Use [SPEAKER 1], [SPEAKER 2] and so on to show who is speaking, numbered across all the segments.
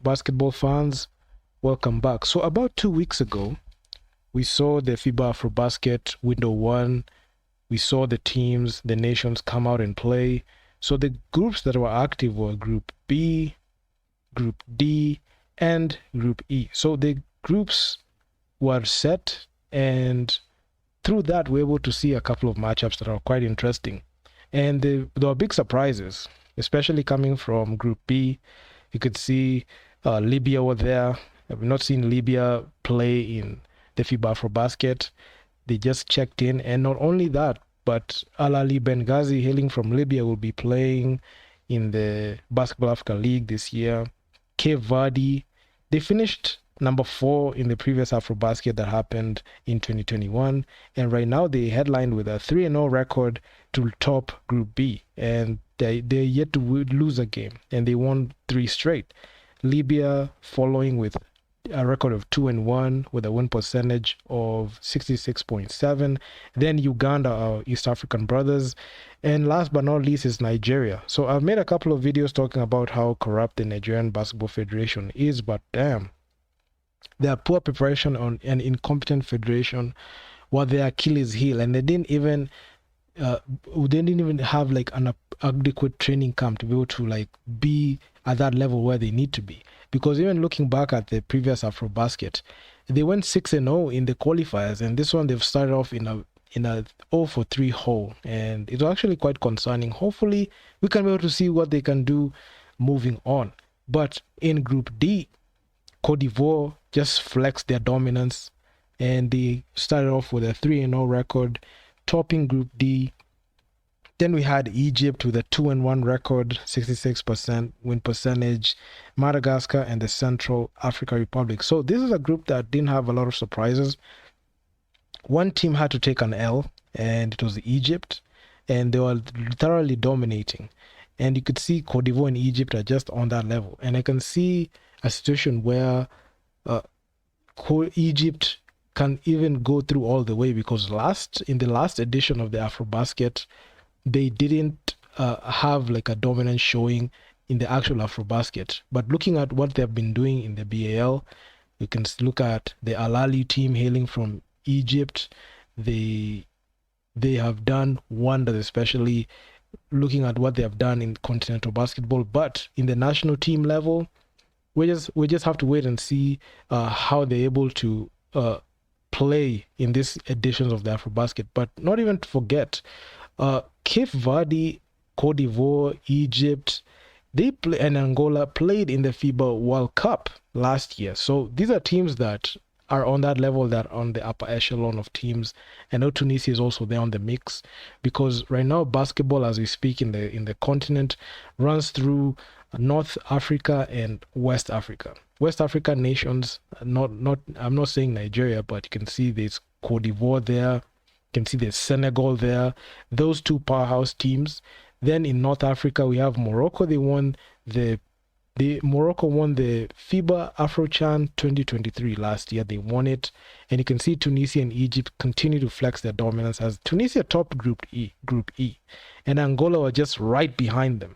[SPEAKER 1] basketball fans, welcome back. So about 2 weeks ago, we saw the FIBA Afrobasket window one. We saw the teams, the nations come out and play. So the groups that were active were Group B, Group D, and Group E. So the groups were set, and through that, we're able to see a couple of matchups that are quite interesting. And there were big surprises, especially coming from Group B. You could see Libya were there. I've not seen Libya play in the FIBA Afrobasket. They just checked in. And not only that, but Al Ali Benghazi, hailing from Libya, will be playing in the Basketball Africa League this year. Cape Verde, they finished number 4 in the previous Afrobasket that happened in 2021. And right now they headlined with a 3-0 record to top Group B. And they're yet to lose a game. And they won 3 straight. Libya following with a record of 2-1 with a win percentage of 66.7. Then Uganda, our East African brothers. And last but not least is Nigeria. So I've made a couple of videos talking about how corrupt the Nigerian Basketball Federation is, but damn, their poor preparation on an incompetent federation were their Achilles heel, and they didn't even have like an adequate training camp to be able to like be at that level where they need to be. Because even looking back at the previous Afrobasket, they went 6-0 in the qualifiers, and this one they've started off in a 0-3 hole, and it was actually quite concerning. Hopefully we can be able to see what they can do moving on. But in Group D, Cote d'Ivoire just flexed their dominance, and they started off with a 3-0 record, topping Group D. Then we had Egypt with a 2-1 record, 66% win percentage, Madagascar, and the Central African Republic. So this is a group that didn't have a lot of surprises. One team had to take an L, and it was Egypt, and they were thoroughly dominating. And you could see Cote d'Ivoire and Egypt are just on that level. And I can see a situation where Egypt can even go through all the way, because in the last edition of the Afrobasket, they didn't have like a dominant showing in the actual Afrobasket. But looking at what they've been doing in the BAL, you can look at the Al Ali team hailing from Egypt. They have done wonders, especially looking at what they have done in continental basketball. But in the national team level, we just have to wait and see how they're able to play in these editions of the Afrobasket. But not even to forget, Cape Verde, Cote d'Ivoire, Egypt, and Angola played in the FIBA World Cup last year. So these are teams that are on that level, that are on the upper echelon of teams. I know Tunisia is also there on the mix, because right now basketball, as we speak in the continent, runs through North Africa and West Africa. West African nations, I'm not saying Nigeria, but you can see there's Cote d'Ivoire there. You can see there's Senegal there. Those two powerhouse teams. Then in North Africa, we have Morocco. Morocco won the FIBA AfroChan 2023 last year. They won it. And you can see Tunisia and Egypt continue to flex their dominance, as Tunisia topped Group E. And Angola were just right behind them.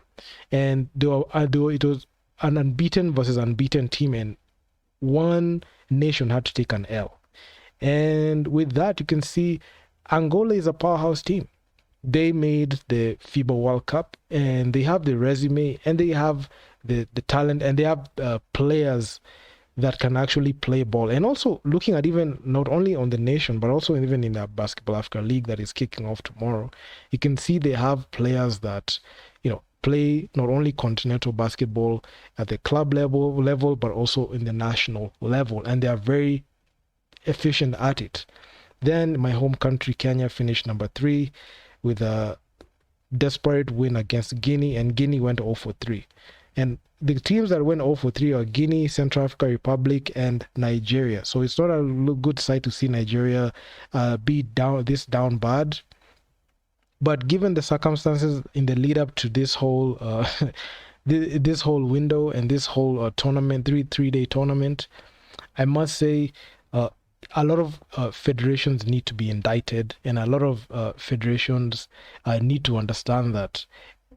[SPEAKER 1] And it was an unbeaten versus unbeaten team, and one nation had to take an L. And with that, you can see Angola is a powerhouse team. They made the FIBA World Cup, and they have the resume, and they have the talent, and they have players that can actually play ball. And also looking at even not only on the nation, but also even in the Basketball Africa League that is kicking off tomorrow, you can see they have players that, play not only continental basketball at the club level, but also in the national level, and they are very efficient at it. Then my home country, Kenya, finished number 3 with a desperate win against Guinea, and Guinea went 0-3. And the teams that went 0-3 are Guinea, Central African Republic, and Nigeria. So it's not a good sight to see Nigeria be down bad. But given the circumstances in the lead up to this whole this whole window and this whole tournament, three-day tournament, I must say a lot of federations need to be indicted, and a lot of federations need to understand that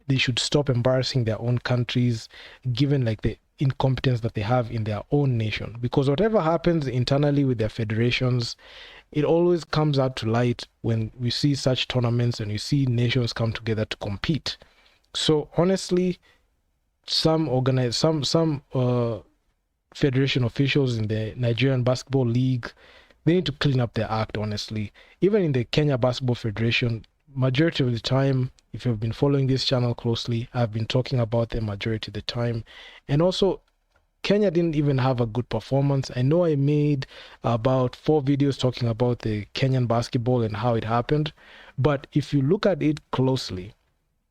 [SPEAKER 1] they should stop embarrassing their own countries, given like the incompetence that they have in their own nation. Because whatever happens internally with their federations, it always comes out to light when we see such tournaments and you see nations come together to compete. So honestly, some federation officials in the Nigerian Basketball League, they need to clean up their act, honestly. Even in the Kenya Basketball Federation, majority of the time, if you've been following this channel closely, I've been talking about them majority of the time. And also, Kenya didn't even have a good performance. I know I made about 4 videos talking about the Kenyan basketball and how it happened. But if you look at it closely,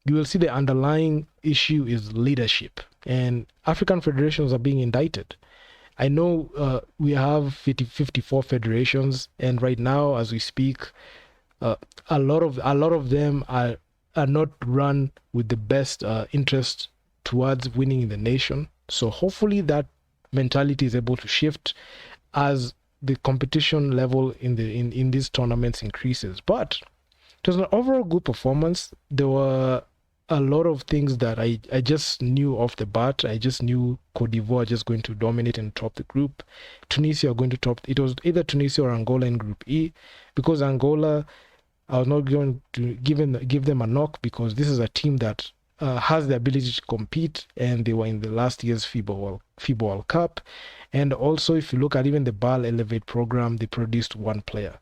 [SPEAKER 1] you will see the underlying issue is leadership. And African federations are being indicted. I know we have 54 federations, and right now, as we speak, a lot of them are not run with the best interest towards winning in the nation. So hopefully that mentality is able to shift as the competition level in these tournaments increases. But it was an overall good performance. There were a lot of things that I just knew off the bat. I just knew Cote d'Ivoire just going to dominate and top the group. Tunisia are going to top. It was either Tunisia or Angola in Group E, because Angola, I was not going to give them a knock, because this is a team that has the ability to compete, and they were in the last year's FIBA World Cup. And also, if you look at even the BAL Elevate program, they produced 1 player.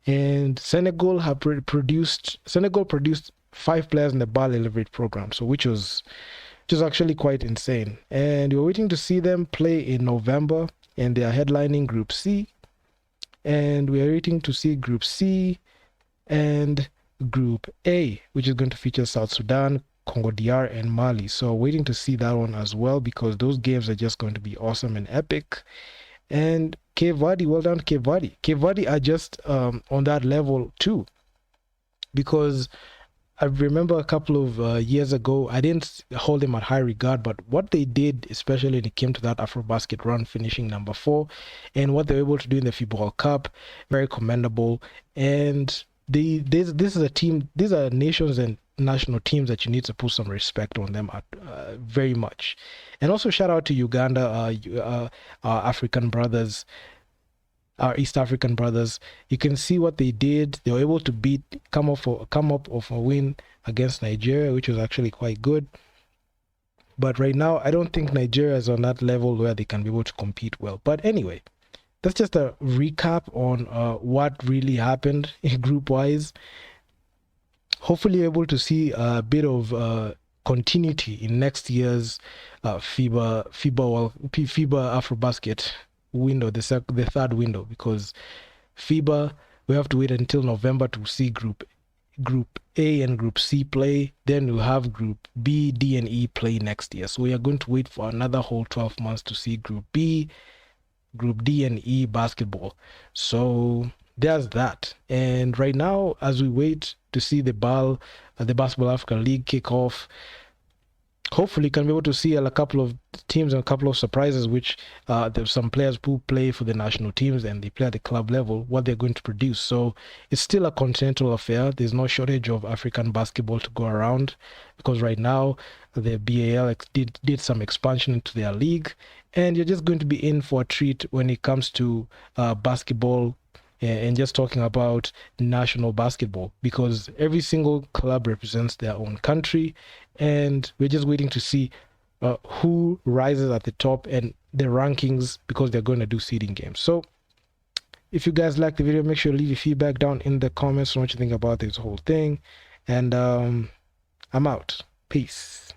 [SPEAKER 1] And Senegal produced 5 players in the BAL Elevate program, so which was actually quite insane. And we're waiting to see them play in November, and they are headlining Group C. And we are waiting to see Group C and Group A, which is going to feature South Sudan, Congo DR, and Mali. So waiting to see that one as well, because those games are just going to be awesome and epic. And Cape Verde, well done Cape Verde. Cape Verde are just on that level too, because I remember a couple of years ago, I didn't hold them at high regard, but what they did, especially when it came to that Afrobasket run, finishing number 4, and what they were able to do in the FIBA World Cup, very commendable. And this is a team, these are nations and national teams that you need to put some respect on them very much. And also shout out to Uganda, our African brothers, our East African brothers. You can see what they did. They were able to come up of a win against Nigeria, which was actually quite good. But right now, I don't think Nigeria is on that level where they can be able to compete well. But anyway, that's just a recap on what really happened group-wise. Hopefully, you're able to see a bit of continuity in next year's FIBA Afrobasket window, the 3rd window, because FIBA, we have to wait until November to see Group A and Group C play. Then we'll have Group B, D, and E play next year. So we are going to wait for another whole 12 months to see Group B, Group D, and E basketball. So there's that. And right now, as we wait to see the Basketball Africa League kick off, hopefully you can be able to see a couple of teams and a couple of surprises, which there's some players who play for the national teams and they play at the club level, what they're going to produce. So it's still a continental affair. There's no shortage of African basketball to go around, because right now the BAL did some expansion into their league, and you're just going to be in for a treat when it comes to basketball and just talking about national basketball, because every single club represents their own country, and we're just waiting to see who rises at the top and the rankings, because they're going to do seeding games. So if you guys like the video, make sure to leave your feedback down in the comments on what you think about this whole thing. And I'm out. Peace.